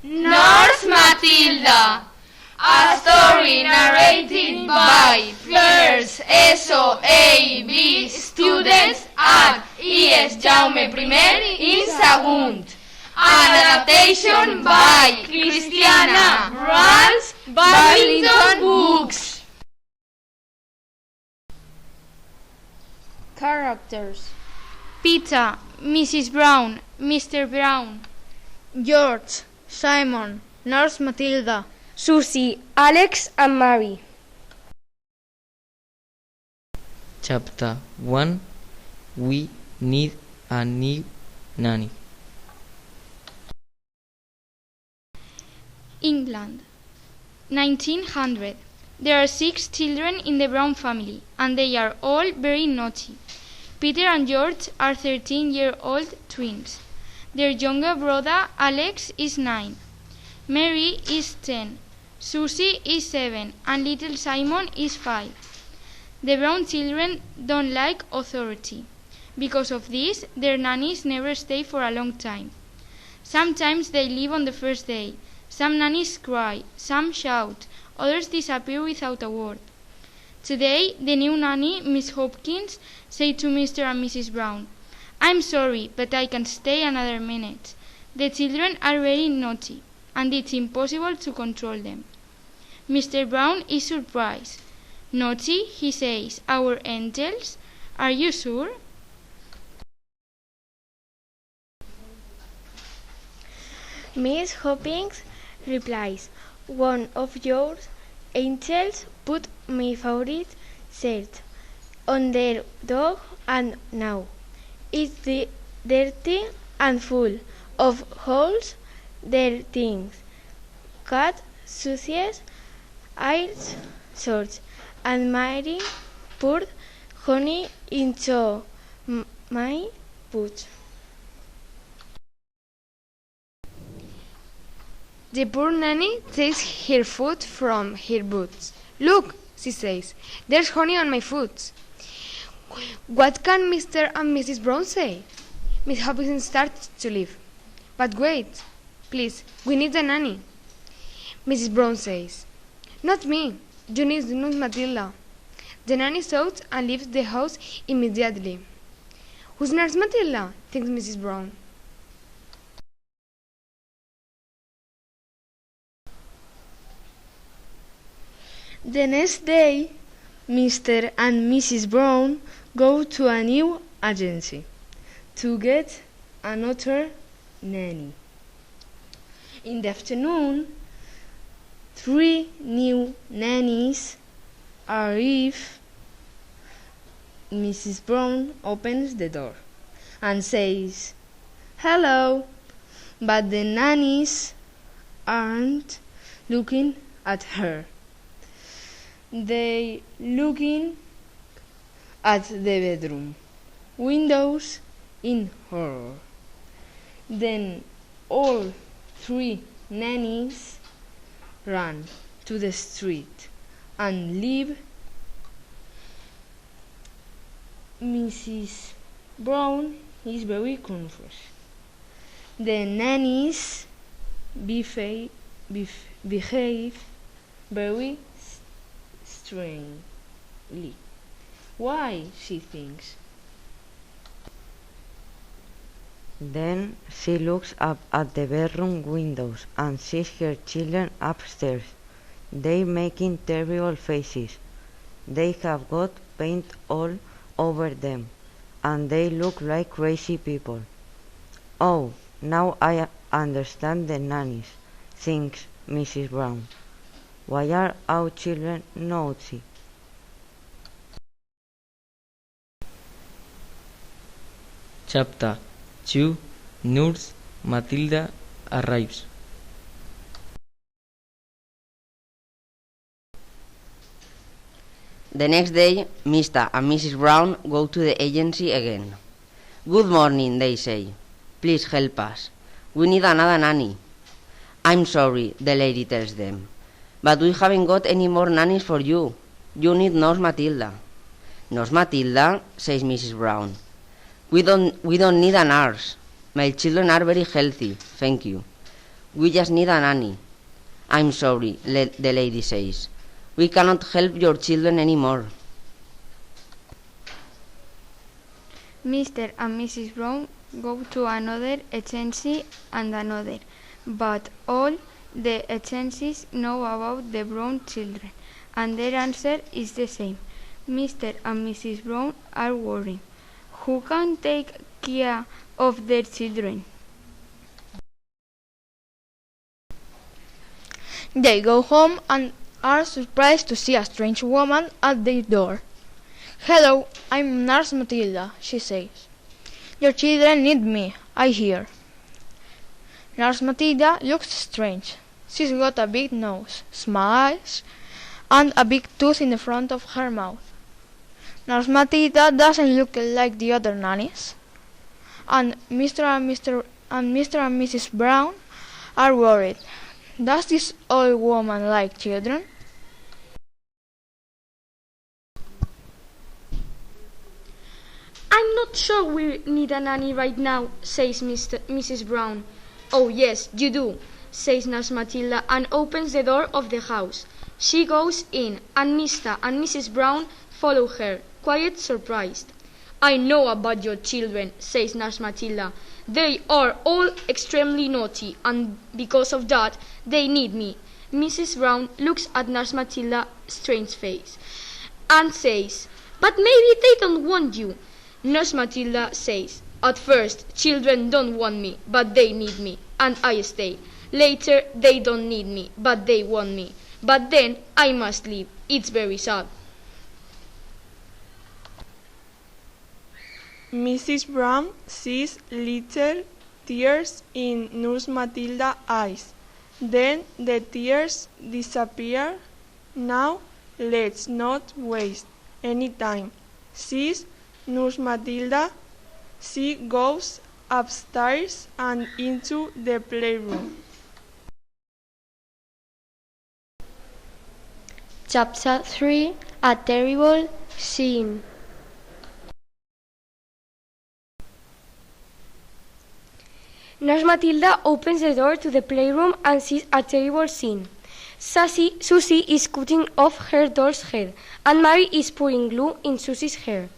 Nursematilda, a story narrated by first SOAB students at IES Jaume I in Sagunt. An adaptation by Cristiana Rans, Burlington Books. Characters: Peter, Mrs. Brown, Mr. Brown. George, Simon, Nurse Matilda. Susie, Alex and Mary. Chapter 1. We need a new nanny. England, 1900. There are 6 children in the Brown family, and they are all very naughty. Peter and George are 13-year-old twins. Their younger brother, Alex, is 9. Mary is 10. Susie is 7, and little Simon is 5. The Brown children don't like authority. Because of this, their nannies never stay for a long time. Sometimes they leave on the first day. Some nannies cry, some shout, others disappear without a word. Today, the new nanny, Miss Hopkins, said to Mr. and Mrs. Brown, "I'm sorry, but I can't stay another minute. The children are very naughty, and it's impossible to control them." Mr. Brown is surprised. "Naughty," he says, "our angels? Are you sure?" Miss Hopkins replies, "One of your angels put my favorite shirt on their dog, and now it's dirty and full of holes. Their things cut Susie's eyes short, and Mary poured honey into my pot." The poor nanny takes her foot from her boots. "Look," she says, "there's honey on my foot." What can Mr. and Mrs. Brown say? Miss Hopkins starts to leave. "But wait, please, we need a nanny." Mrs. Brown says, "Not me, you need Nurse Matilda." The nanny shouts and leaves the house immediately. "Who's Nurse Matilda?" thinks Mrs. Brown. The next day, Mr. and Mrs. Brown go to a new agency to get another nanny. In the afternoon, 3 new nannies arrive. Mrs. Brown opens the door and says, "Hello," but the nannies aren't looking at her. They looking at the bedroom windows in horror. Then all 3 nannies run to the street and leave Mrs. Brown is very confused. The nannies behave very strangely. Why, she thinks. Then she looks up at the bedroom windows and sees her children upstairs. They making terrible faces. They have got paint all over them, and they look like crazy people. "Oh, now I understand the nannies," thinks Mrs. Brown. "Why are our children naughty?" Chapter 2. Nurse Matilda arrives. The next day, Mr. and Mrs. Brown go to the agency again. "Good morning," they say. "Please help us. We need another nanny." "I'm sorry," the lady tells them, "but we haven't got any more nannies for you. You need Nurse Matilda." "Nurse Matilda," says Mrs. Brown. We don't need a nurse. My children are very healthy, thank you. We just need a nanny. I'm sorry, the lady says. We cannot help your children anymore. Mr. and Mrs. Brown go to another agency and another, but all the agencies know about the Brown children, and their answer is the same. Mr. and Mrs. Brown are worried. Who can take care of their children? They go home and are surprised to see a strange woman at their door. "Hello, I'm Nurse Matilda," she says. "Your children need me, I hear." Nurse Matilda looks strange. She's got a big nose, smiles, and a big tooth in the front of her mouth. Nurse Matilda doesn't look like the other nannies. And Mr. and Mrs. Brown are worried. Does this old woman like children? "I'm not sure we need a nanny right now," says Mrs. Brown. "Oh yes, you do," says Nurse Matilda, and opens the door of the house. She goes in, and Mr. and Mrs. Brown follow her, quite surprised. "I know about your children," says Nurse Matilda. "They are all extremely naughty, and because of that, they need me." Mrs. Brown looks at Nurse Matilda's strange face and says, "But maybe they don't want you." Nurse Matilda says, "At first, children don't want me, but they need me, and I stay. Later, they don't need me, but they want me. But then, I must leave. It's very sad." Mrs. Brown sees little tears in Nurse Matilda's eyes. Then the tears disappear. "Now let's not waste any time," says Nurse Matilda. She goes upstairs and into the playroom. Chapter 3. A terrible scene. Nurse Matilda opens the door to the playroom and sees a terrible scene. Susie is cutting off her doll's head, and Mary is putting glue in Susie's hair.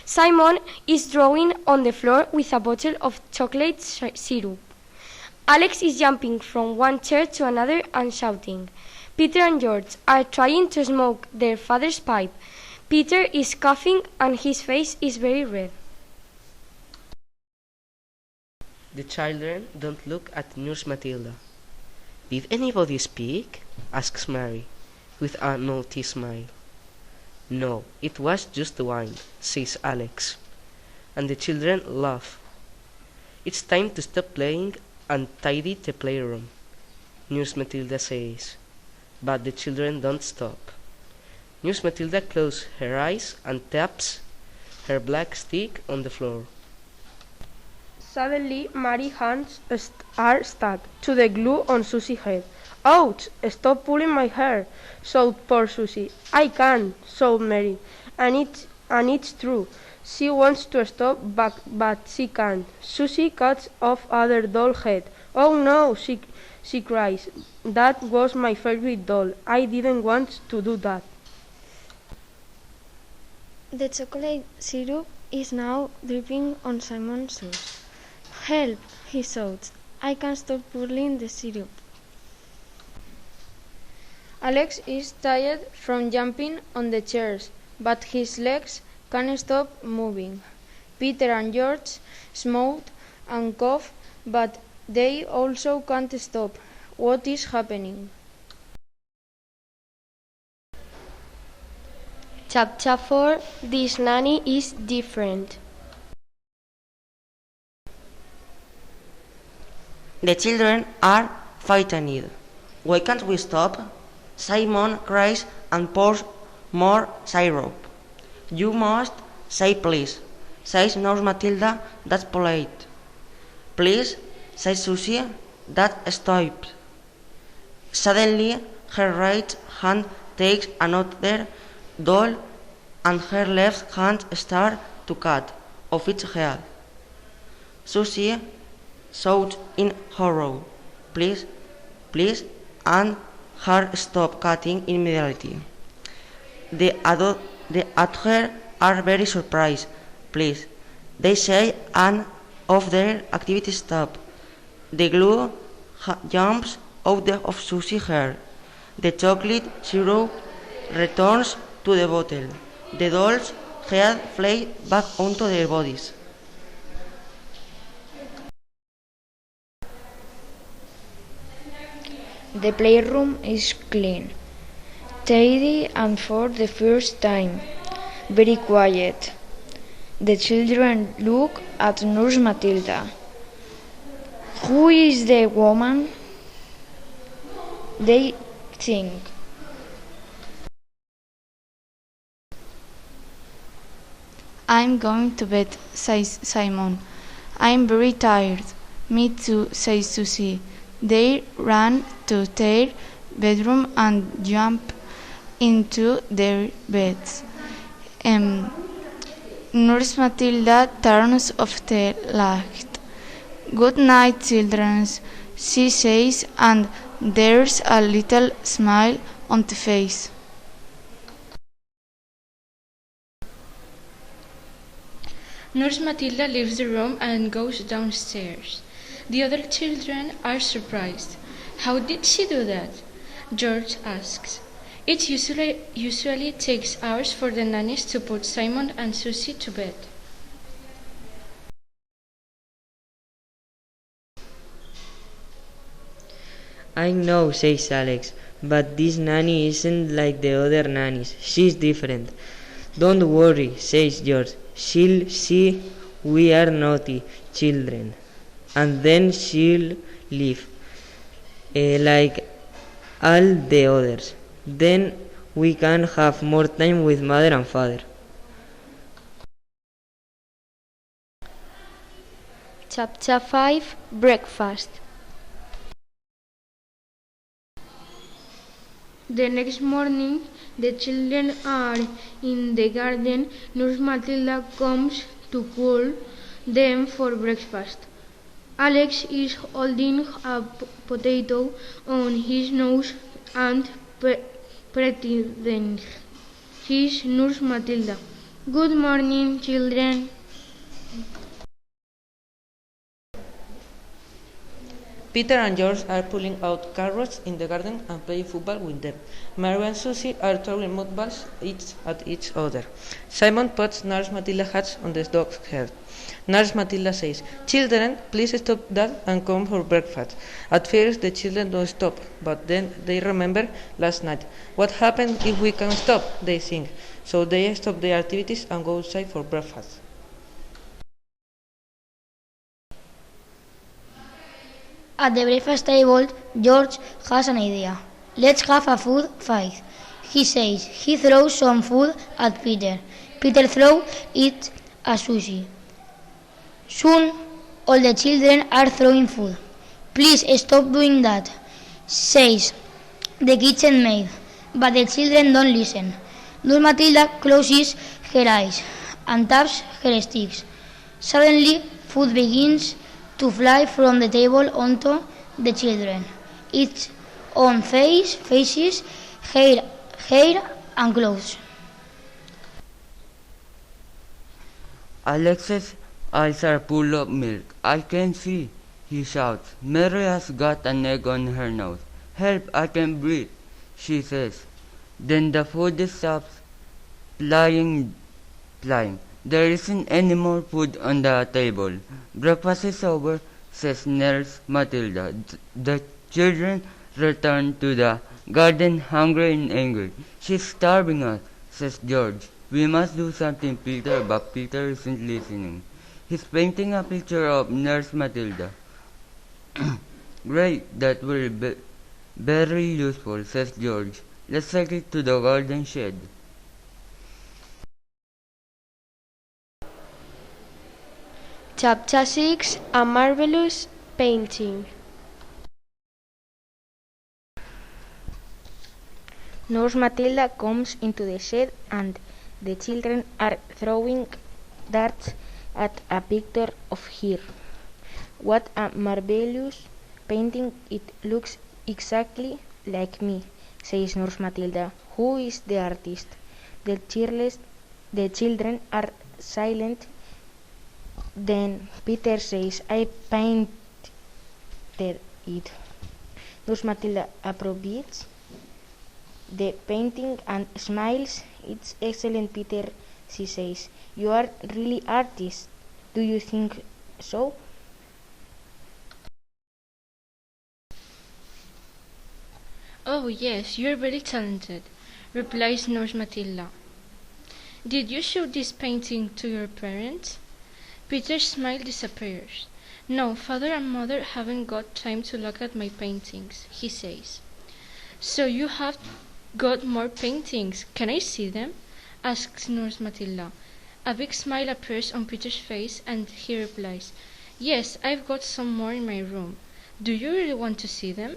Simon is drawing on the floor with a bottle of chocolate syrup. Alex is jumping from one chair to another and shouting. Peter and George are trying to smoke their father's pipe. Peter is coughing and his face is very red. The children don't look at Nurse Matilda. "Did anybody speak?" asks Mary, with a naughty smile. "No, it was just the wine," says Alex, and the children laugh. "It's time to stop playing and tidy the playroom," Nurse Matilda says, but the children don't stop. Nurse Matilda closes her eyes and taps her black stick on the floor. Suddenly, Mary's hands are stuck to the glue on Susie's head. "Ouch! Stop pulling my hair," shouted poor Susie. "I can't," shouted Mary. And it's true. She wants to stop, but she can't. Susie cuts off other doll's head. "Oh no," she cries. "That was my favorite doll. I didn't want to do that." The chocolate syrup is now dripping on Simon's shoes. "Help!" he shouts. "I can't stop pouring the syrup." Alex is tired from jumping on the chairs, but his legs can't stop moving. Peter and George smoke and cough, but they also can't stop. What is happening? Chapter 4. This nanny is different. The children are frightened. "Why can't we stop?" Simon cries and pours more syrup. "You must say please," says Nurse Matilda. "That's polite." "Please," says Susie. "That's stop." Suddenly, her right hand takes another doll and her left hand starts to cut off its head. Susie shouts in horror, "Please please, and her stop cutting immediately. The others are very surprised, please, they say, and of their activity stop. The glue jumps out of Susie's hair. The chocolate syrup returns to the bottle. The dolls' head fly back onto their bodies. The playroom is clean, tidy, and for the first time, very quiet. The children look at Nurse Matilda. Who is the woman? They think. I'm going to bed, says Simon. I'm very tired. Me too, says Susie. They ran to their bedroom and jumped into their beds. Nurse Matilda turns off the light. Good night, children, she says, and there's a little smile on the face. Nurse Matilda leaves the room and goes downstairs. The other children are surprised. How did she do that? George asks. It usually takes hours for the nannies to put Simon and Susie to bed. I know, says Alex, but this nanny isn't like the other nannies. She's different. Don't worry, says George. She'll see we are naughty children, and then she'll leave, like all the others. Then we can have more time with mother and father. Chapter 5 Breakfast. The next morning, the children are in the garden. Nurse Matilda comes to call them for breakfast. Alex is holding a potato on his nose and pretending he's Nurse Matilda. Good morning, children. Peter and George are pulling out carrots in the garden and playing football with them. Mary and Susie are throwing mud balls at each other. Simon puts Nurse Matilda's hat on the dog's head. Nurse Matilda says, "Children, please stop that and come for breakfast." At first the children don't stop, but then they remember last night. What happens if we can stop? They think. So they stop their activities and go outside for breakfast. At the breakfast table, George has an idea. Let's have a food fight, he says. He throws some food at Peter. Peter throws it at Susie. Soon, all the children are throwing food. Please stop doing that, says the kitchen maid. But the children don't listen. Nurse Matilda closes her eyes and taps her sticks. Suddenly, food begins to fly from the table onto the children. It's on faces, hair and clothes. Alex's eyes are full of milk. I can see, he shouts. Mary has got an egg on her nose. Help, I can breathe, she says. Then the food stops flying. There isn't any more food on the table. Breakfast is over, says Nurse Matilda. The children return to the garden hungry and angry. She's starving us, says George. We must do something, Peter, but Peter isn't listening. He's painting a picture of Nurse Matilda. Great, that will be very useful, says George. Let's take it to the garden shed. Chapter 6 A Marvelous Painting. Nurse Matilda comes into the shed and the children are throwing darts at a picture of her. What a marvelous painting it looks, Exactly like me, says Nurse Matilda. Who is the artist? The children are silent. Then Peter says, I painted it. Nurse Matilda approves the painting and smiles. It's excellent, Peter, she says. You are really artist. Do you think so? Oh, yes, you're very talented, replies Nurse Matilda. Did you show this painting to your parents? Peter's smile disappears. No, father and mother haven't got time to look at my paintings, he says. So you have got more paintings. Can I see them? Asks Nurse Matilda. A big smile appears on Peter's face and he replies, Yes, I've got some more in my room. Do you really want to see them?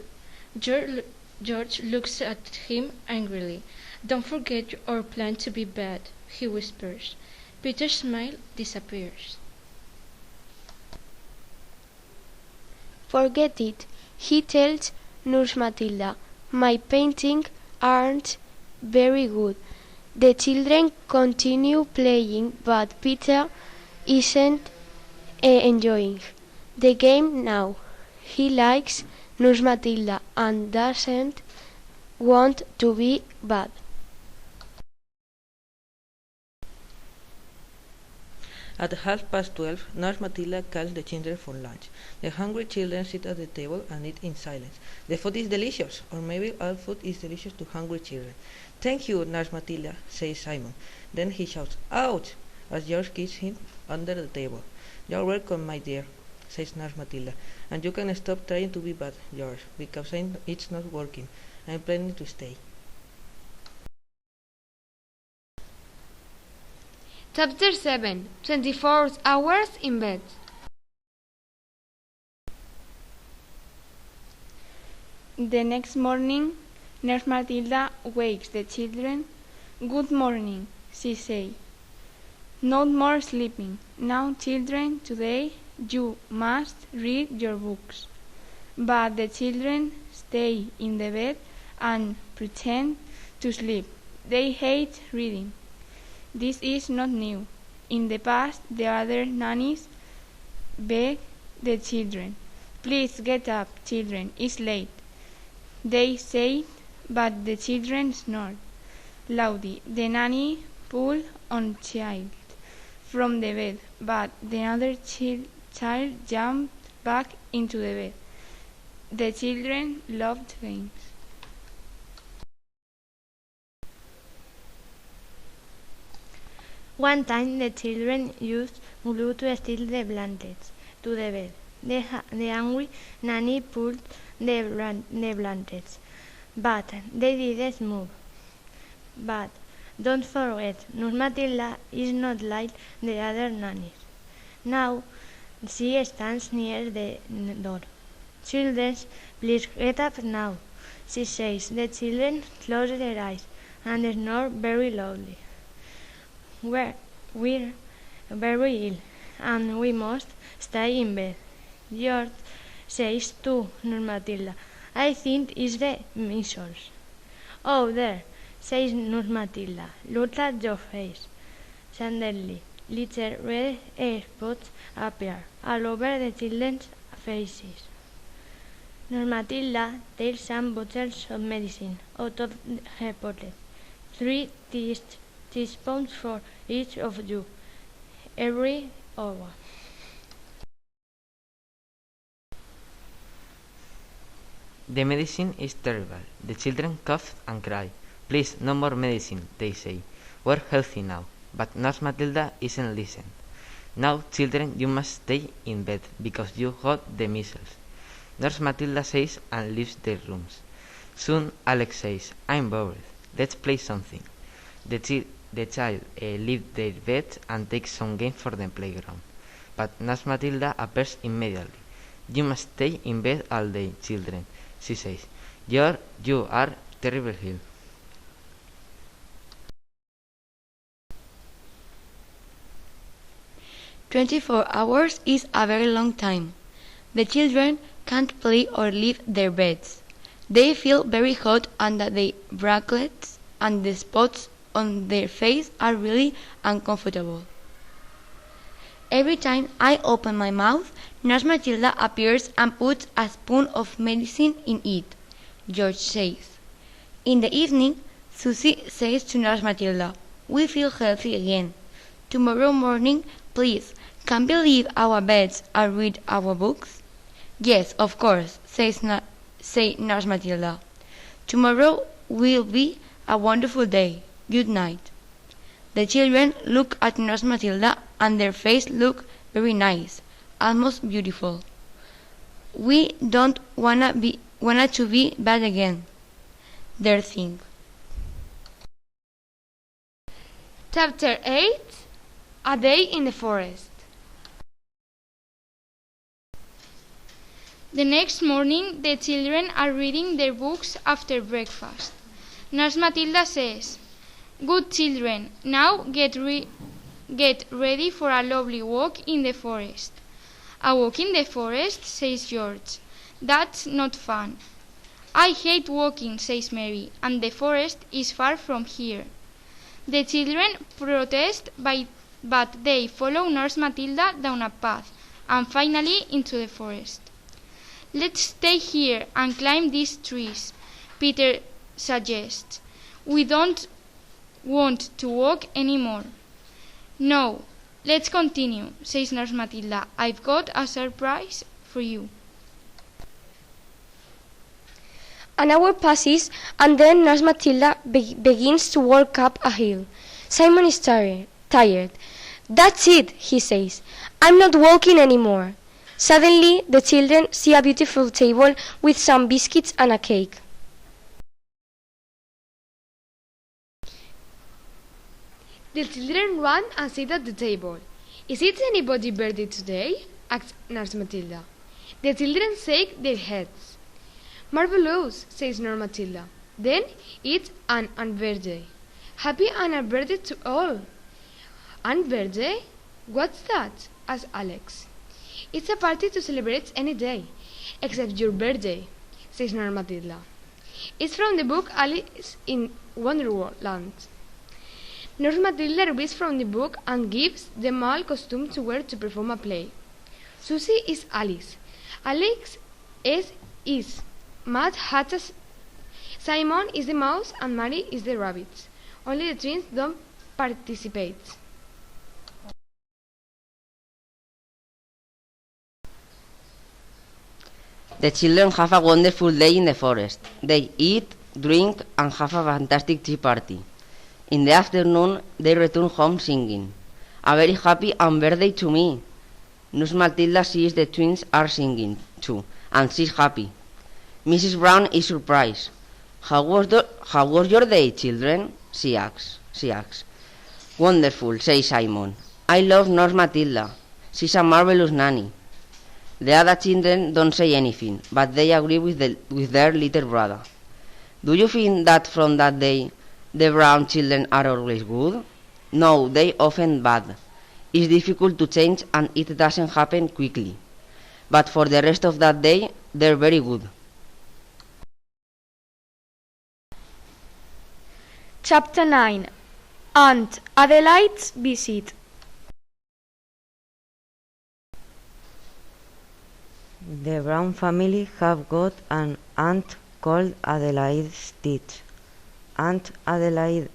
George looks at him angrily. Don't forget our plan to be bad, he whispers. Peter's smile disappears. Forget it, he tells Nurse Matilda. My paintings aren't very good. The children continue playing, but Peter isn't enjoying the game now. He likes Nurse Matilda and doesn't want to be bad. At 12:30, Nurse Matilda calls the children for lunch. The hungry children sit at the table and eat in silence. The food is delicious, or maybe all food is delicious to hungry children. Thank you, Nurse Matilda, says Simon. Then he shouts, Ouch! As George kisses him under the table. You're welcome, my dear, says Nurse Matilda. And you can stop trying to be bad, George, because it's not working. I'm planning to stay. Chapter 7. 24 hours in bed. The next morning, Nurse Matilda wakes the children. Good morning, she says. No more sleeping. Now, children, today you must read your books. But the children stay in the bed and pretend to sleep. They hate reading. This is not new. In the past, the other nannies begged the children, Please get up, children, it's late. They said, but the children snored loudly. The nanny pulled on child from the bed, but the other child jumped back into the bed. The children loved games. One time the children used glue to steal the blankets to the bed. The angry nanny pulled the blankets, but they didn't move. But don't forget, Nurse Matilda is not like the other nannies. Now she stands near the door. Children, please get up now, she says. The children close their eyes and snore very loudly. We're very ill, and we must stay in bed. George says to Nurse Matilda, I think it's the measles. Oh, there, says Nurse Matilda. Look at your face. Suddenly, little red spots appear all over the children's faces. Nurse Matilda takes some bottles of medicine out of her pocket. 3 teaspoons for each of you, every hour. The medicine is terrible. The children cough and cry. Please, no more medicine, they say. We're healthy now. But Nurse Matilda isn't listening. Now, children, you must stay in bed because you got the measles. Nurse Matilda says and leaves the rooms. Soon Alex says, I'm bored. Let's play something. The child leaves their bed and takes some game for the playground. But Nurse Matilda appears immediately. You must stay in bed all day, children, she says. You are terribly ill. "24 hours is a very long time. The children can't play or leave their beds. They feel very hot and that the bracelets and the spots on their face are really uncomfortable. Every time I open my mouth, Nurse Matilda appears and puts a spoon of medicine in it, George says. In the evening, Susie says to Nurse Matilda, "We feel healthy again. Tomorrow morning, please, can we leave our beds and read our books?" "Yes, of course," says Nurse Matilda. "Tomorrow will be a wonderful day. Good night." The children look at Nurse Matilda and their faces look very nice, almost beautiful. "We don't wanna to be bad again," they think. Chapter 8. A Day in the Forest. The next morning, the children are reading their books after breakfast. Nurse Matilda says, "Good children, now get ready for a lovely walk in the forest." "A walk in the forest?" says George. "That's not fun." "I hate walking," says Mary, "and the forest is far from here." The children protest, but they follow Nurse Matilda down a path and finally into the forest. "Let's stay here and climb these trees," Peter suggests. "We don't want to walk any more." "No, let's continue," says Nurse Matilda. "I've got a surprise for you." An hour passes, and then Nurse Matilda begins to walk up a hill. Simon is tired. "That's it," he says. "I'm not walking anymore." Suddenly, the children see a beautiful table with some biscuits and a cake. The children run and sit at the table. "Is it anybody's birthday today?" asks Nurse Matilda. The children shake their heads. "Marvelous," says Nurse Matilda. "Then it's an aunt birthday. Happy aunt birthday to all." "Aunt birthday? What's that?" asks Alex. "It's a party to celebrate any day, except your birthday," says Nurse Matilda. "It's from the book Alice in Wonderland." Nurse Matilda reads from the book and gives them all costumes to wear to perform a play. Susie is Alice. Alex is Mad Hatter. Simon is the mouse and Mary is the rabbit. Only the twins don't participate. The children have a wonderful day in the forest. They eat, drink, and have a fantastic tea party. In the afternoon, they return home singing, "A very happy and birthday to me." Nurse Matilda sees the twins are singing too, and she's happy. Mrs. Brown is surprised. How was your day, children?" she asks. "Wonderful," says Simon. "I love Nurse Matilda. She's a marvelous nanny." The other children don't say anything, but they agree with their little brother. "Do you think that from that day the Brown children are always good?" "No, they often bad. It's difficult to change and it doesn't happen quickly. But for the rest of that day, they're very good." Chapter 9. Aunt Adelaide's Visit. The Brown family have got an aunt called Adelaide Stitch. Aunt Adelaide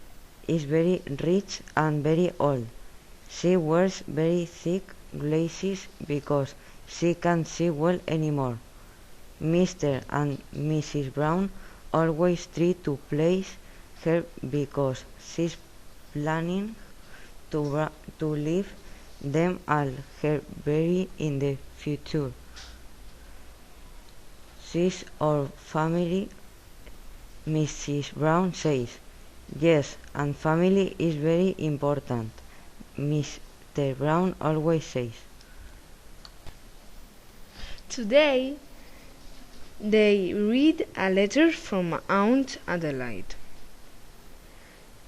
is very rich and very old. She wears very thick glasses because she can't see well anymore. Mr. and Mrs. Brown always try to please her because she's planning to leave them all her berry in the future. She's our family, Mrs. Brown says. Yes, and family is very important, Mr. Brown always says. Today, they read a letter from Aunt Adelaide.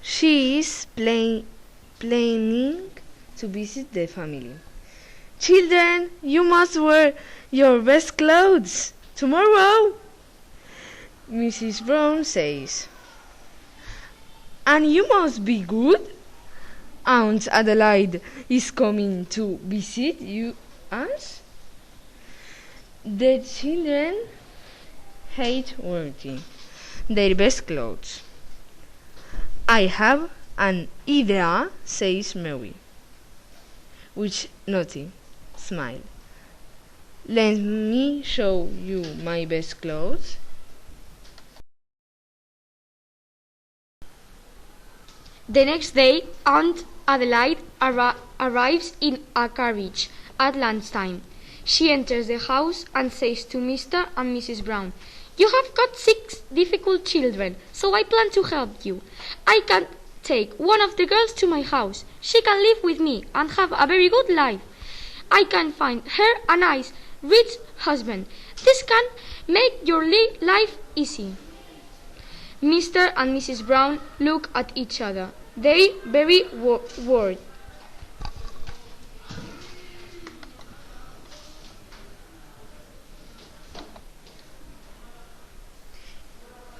She is planning to visit the family. Children, you must wear your best clothes tomorrow. Mrs. Brown says. And you must be good? Aunt Adelaide is coming to visit you us? The children hate wearing their best clothes. I have an idea, says Mary, with naughty smile. Let me show you my best clothes. The next day, Aunt Adelaide arrives in a carriage at lunchtime. She enters the house and says to Mr. and Mrs. Brown, "You have got 6 difficult children, so I plan to help you. I can take one of the girls to my house. She can live with me and have a very good life. I can find her a nice, rich husband. This can make your life easy." Mr. and Mrs. Brown look at each other. They very worried.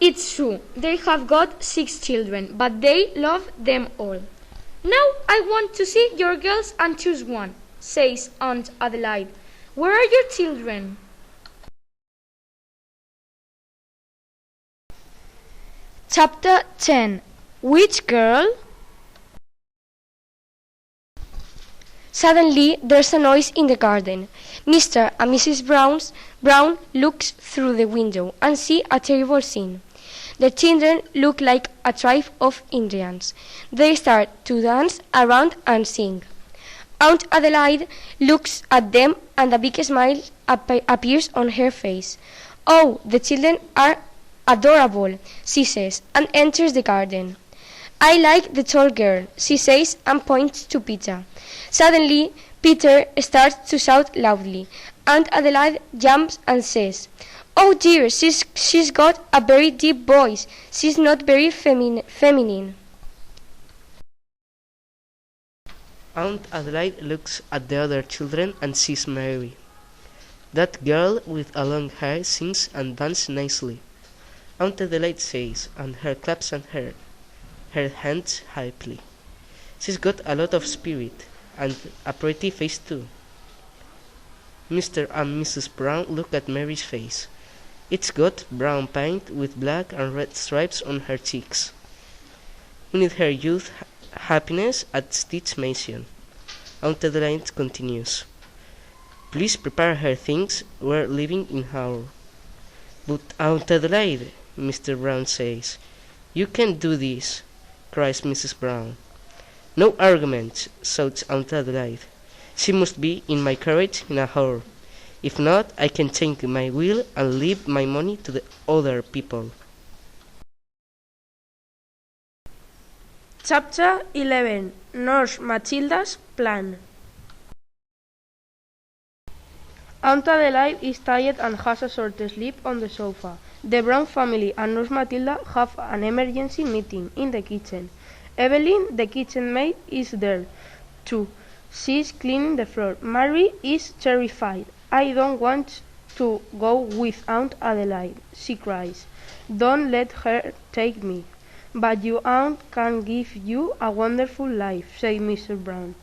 It's true, they have got 6 children, but they love them all. "Now I want to see your girls and choose one," says Aunt Adelaide. "Where are your children?" Chapter 10. Which girl? Suddenly there's a noise in the garden. Mr. and Mrs. Brown looks through the window and see a terrible scene. The children look like a tribe of Indians. They start to dance around and sing. Aunt Adelaide looks at them and a big smile appears on her face. "Oh, the children are adorable," she says, and enters the garden. "I like the tall girl," she says, and points to Peter. Suddenly, Peter starts to shout loudly. Aunt Adelaide jumps and says, "Oh dear, she's got a very deep voice. She's not very feminine." Aunt Adelaide looks at the other children and sees Mary. That girl with a long hair sings and dances nicely, Aunt Adelaide says, and her claps her hands happily. She's got a lot of spirit, and a pretty face too. Mr. and Mrs. Brown look at Mary's face. It's got brown paint with black and red stripes on her cheeks. "We need her youth, happiness at Stitch Mansion," Aunt Adelaide continues. "Please prepare her things. We're leaving in an hour." "But Aunt Adelaide," Mr. Brown says. "You can't do this," cries Mrs. Brown. "No arguments," shouts Aunt Adelaide. "She must be in my carriage in an hour. If not, I can change my will and leave my money to the other people." Chapter 11. Nurse Matilda's Plan. Aunt Adelaide is tired and has a short sleep on the sofa. The Brown family and Nurse Matilda have an emergency meeting in the kitchen. Evelyn, the kitchen maid, is there too. She's cleaning the floor. Mary is terrified. "I don't want to go with Aunt Adelaide," she cries. "Don't let her take me." "But your aunt can give you a wonderful life," said Mr. Brown.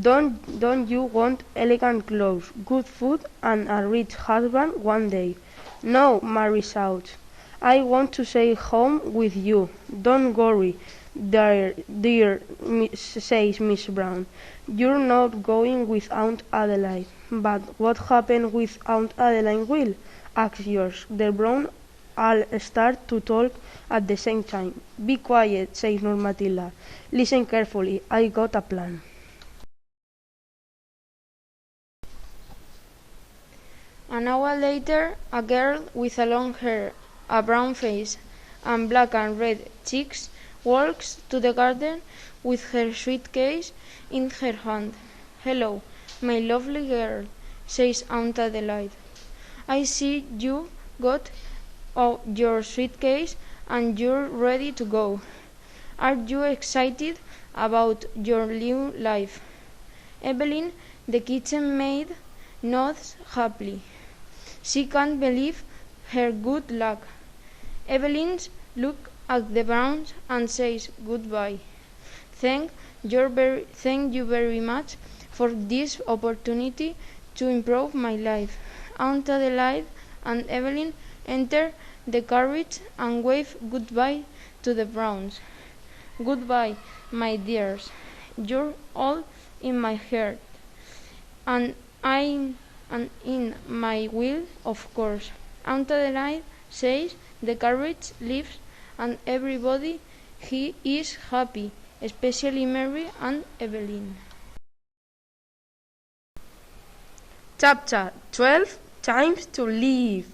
Don't you want elegant clothes, good food, and a rich husband one day?" "No," Mary shouts. "I want to stay home with you." "Don't worry, dear," says Miss Brown. "You're not going with Aunt Adelaide." "But what happened with Aunt Adelaide will?" asks George. The Brown all start to talk at the same time. "Be quiet," says Nurse Matilda. "Listen carefully. I got a plan." An hour later, a girl with a long hair, a brown face, and black and red cheeks walks to the garden with her suitcase in her hand. "Hello, my lovely girl," says Aunt Adelaide. "I see you got your suitcase and you're ready to go. Are you excited about your new life?" Evelyn, the kitchen maid, nods happily. She can't believe her good luck. Evelyn looks at the Browns and says goodbye. Thank you very much for this opportunity to improve my life. Aunt Adelaide and Evelyn enter the carriage and wave goodbye to the Browns. Goodbye, my dears. You're all in my heart, and in my will, of course. Aunt Adelaide says the carriage leaves, and everybody he is happy, especially Mary and Evelyn. Chapter 12. Time to leave.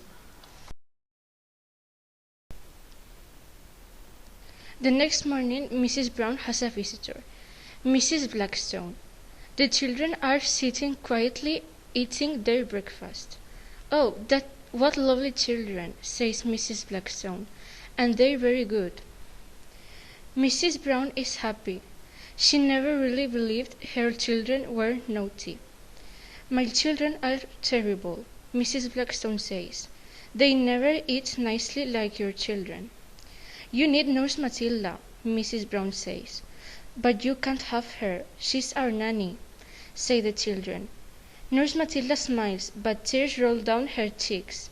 The next morning, Mrs. Brown has a visitor, Mrs. Blackstone. The children are sitting quietly eating their breakfast. "Oh, what lovely children," says Mrs. Blackstone, "and they're very good." Mrs. Brown is happy. She never really believed her children were naughty. "My children are terrible," Mrs. Blackstone says. "They never eat nicely like your children." "You need Nurse Matilda," Mrs. Brown says. "But you can't have her. She's our nanny," say the children. Nurse Matilda smiles, but tears roll down her cheeks.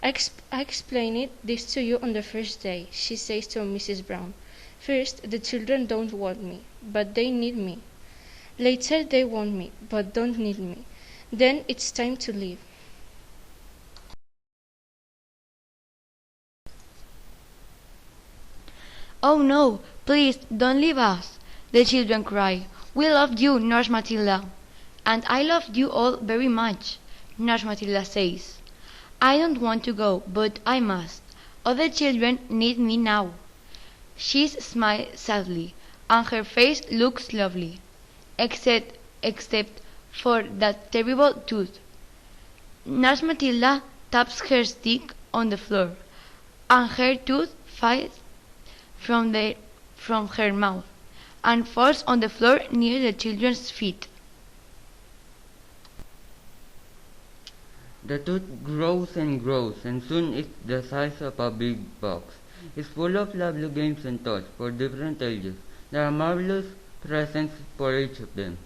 I explained this to you on the first day," she says to Mrs. Brown. "First, the children don't want me, but they need me. Later, they want me, but don't need me. Then it's time to leave." "Oh no, please don't leave us," the children cry. "We love you, Nurse Matilda." "And I love you all very much," Nurse Matilda says. "I don't want to go, but I must. Other children need me now." She smiles sadly, and her face looks lovely, except for that terrible tooth. Nurse Matilda taps her stick on the floor, and her tooth flies from her mouth and falls on the floor near the children's feet. The tooth grows and grows, and soon it's the size of a big box. It's full of lovely games and toys for different ages. There are marvelous presents for each of them.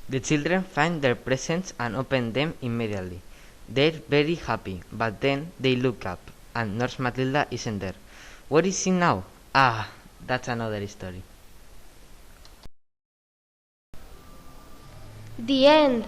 The children find their presents and open them immediately. They're very happy, but then they look up, and Nurse Matilda isn't there. Where is she now? Ah, that's another story. The end.